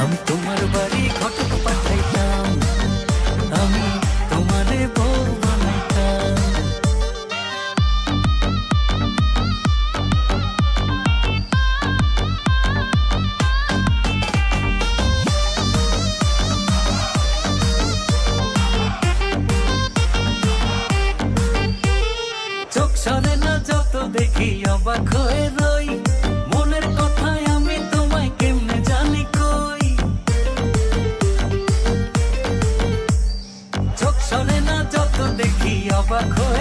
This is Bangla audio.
আমি তোমার বাড়ি ঘটক পাঠাইতাম, আমি তোমারে বউ বানাইতাম। চোখ সরে না যত দেখি অবাক হয়ে রই, মনের কথায় আমি তোমায় কেমনে জানি কই। চোখ সরে না যত দেখি অবাক হয়ে